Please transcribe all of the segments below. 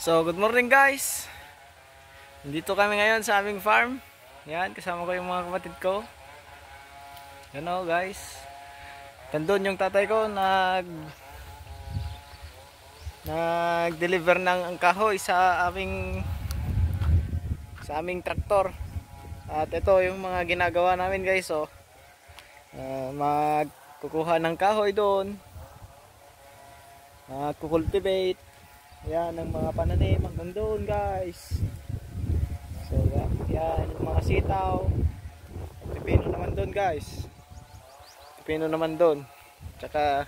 So, good morning guys. Dito kami ngayon sa aming farm. Yan, kasama ko yung mga kapatid ko. Yan o guys. Nandun yung tatay ko nag-deliver ng kahoy sa aming traktor. At ito yung mga ginagawa namin guys. So, magkukuha ng kahoy doon. Kukultivate. Yan ang mga pananim hanggang doon guys. So yan yung mga sitaw. Pipino naman doon guys. Pipino naman doon. Tsaka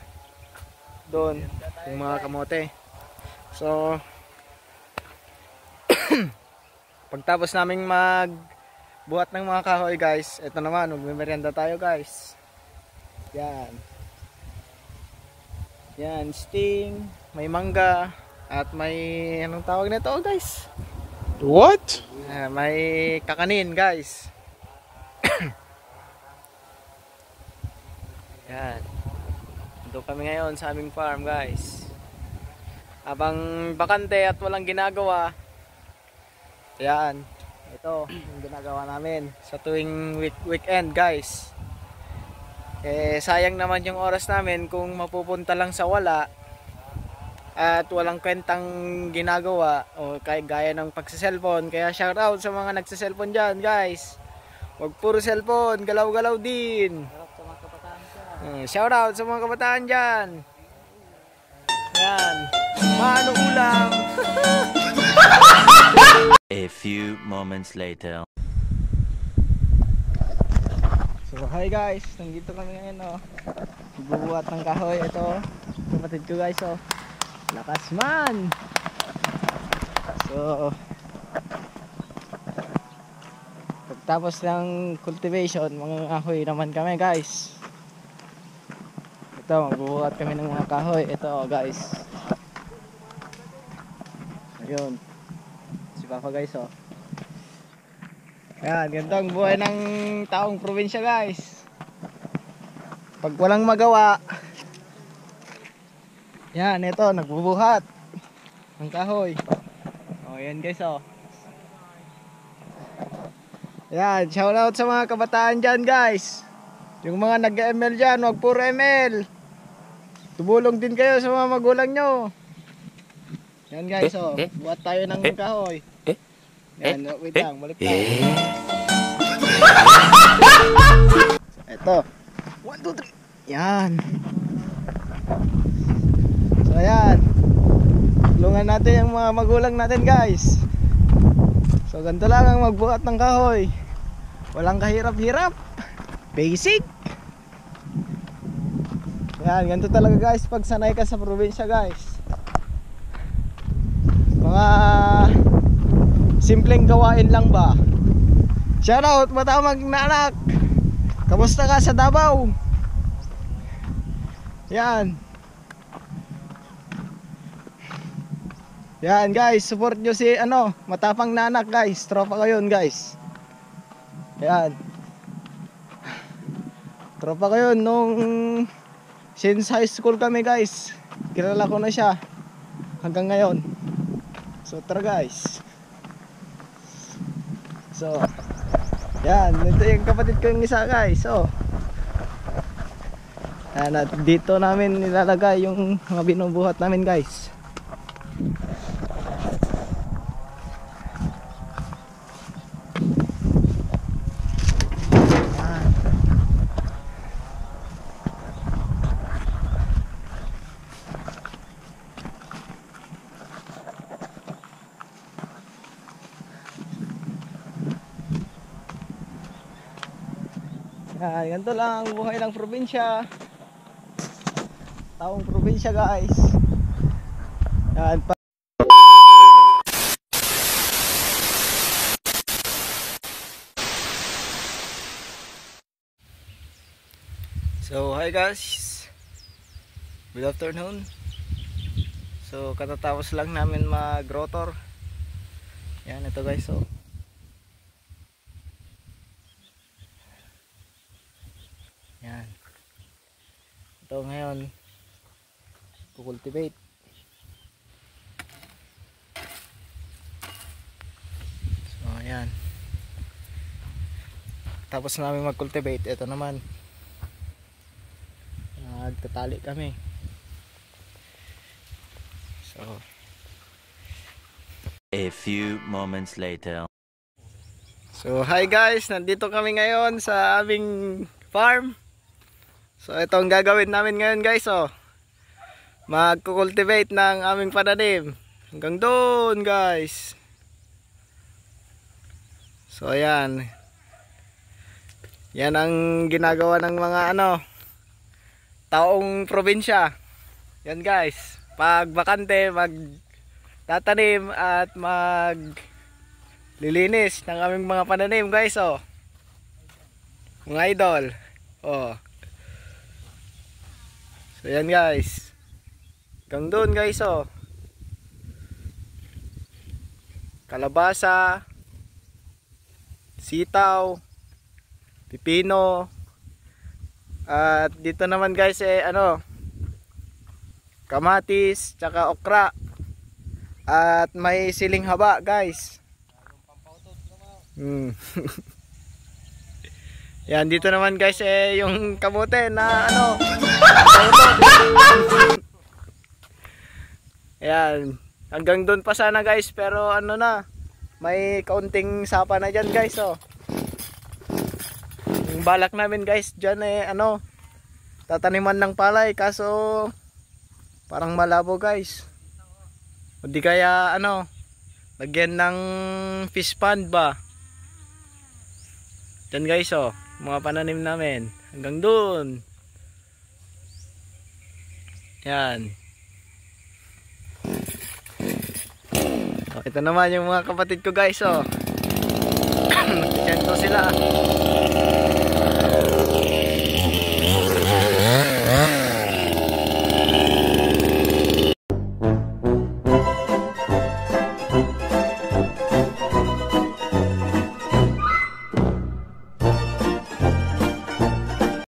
doon yung mga kamote. So pagtapos naming magbuhat ng mga kahoy guys, ito naman magmemeryenda tayo guys. Yan. Yan, sting, may mangga. At may anong tawag nito guys? What? May kakanin guys. Yan. Doon kami ngayon sa aming farm guys. Habang bakante at walang ginagawa. Yan. Ito yung ginagawa namin sa tuwing weekend guys. Sayang naman yung oras namin kung mapupunta lang sa wala. At walang kwentang ginagawa o gaya ng pagsiselfon. Kaya shoutout sa mga nagsiselfon dyan guys. Huwag puro cellphone, galaw-galaw din. Shoutout sa mga kabataan dyan. Yan. Paano ulam? A few moments later. So hi guys, nandito kami ngayon oh. Bubuhat ng kahoy. Ito kapatid ko guys oh. Lakas man. So pagtapos ng cultivation, mga kahoy naman kami guys. Ito, magbubuhat kami ng mga kahoy. Ito guys. Ayun. Si Papa guys oh. Ayan, ganito ang buhay ng taong probinsya guys. Pag walang magawa, yan, ito, nagbubuhat ng kahoy. O, yan guys, o. Yan, shoutout sa mga kabataan dyan, guys. Yung mga nag-ML dyan, wag puro ML. Tumulong din kayo sa mga magulang nyo. Yan guys, o. Buhat tayo ng kahoy. Yan, wait lang, balik tayo. Ito. 1, 2, 3. Yan. So ayan, tulungan natin yung mga magulang natin guys. So ganito lang ang magbuhat ng kahoy. Walang kahirap-hirap. Basic. Ayan, ganito talaga guys pag sanay ka sa probinsya guys. Mga simpleng gawain lang ba. Shoutout matamag na anak. Kamusta ka sa Davao? Yan. Yan guys, support nyo si matapang na anak guys. Tropa ko yun guys. Yan. Tropa ko yun nung since high school kami guys. Kilala ko na siya hanggang ngayon. So tara guys. So yan, ito yung kapatid ko yung isa guys. So yan, at dito namin nilalagay yung mga binubuhat namin guys. Ganito lang ang buhay ng probinsya. Taong probinsya guys. Yan pa. So hi guys. Good afternoon. So katatapos lang namin mag-rotor. Yan ito guys oh. Yan. Ito ngayon kukultivate. pagkatapos namin mag-cultivate, ito naman nagtatali kami. So A few moments later. So hi guys, nandito kami ngayon sa aming farm. So ito ang gagawin namin ngayon guys, oh. Magko-cultivate ng aming pananim. Hanggang doon guys. So ayan. Yan ang ginagawa ng mga taong probinsya. Yan guys. Pag bakante, magtatanim at maglilinis ng aming mga pananim guys, oh. Mga idol. Oh. So yan guys. Hanggang doon guys, oh. Kalabasa, sitaw, pipino, at dito naman guys kamatis, tsaka okra, at may siling haba guys. Yan, dito naman guys yung kamote na Ayan, hanggang doon pa sana guys, pero may kaunting sapa na dyan guys, oh. Yung balak namin guys dyan tataniman ng palay, kaso parang malabo guys. O di kaya lagyan ng fish pond ba. Dyan guys, oh, mga pananim namin hanggang doon. Yan. Ito naman yung mga kapatid ko guys, oh. Nagtisyento sila.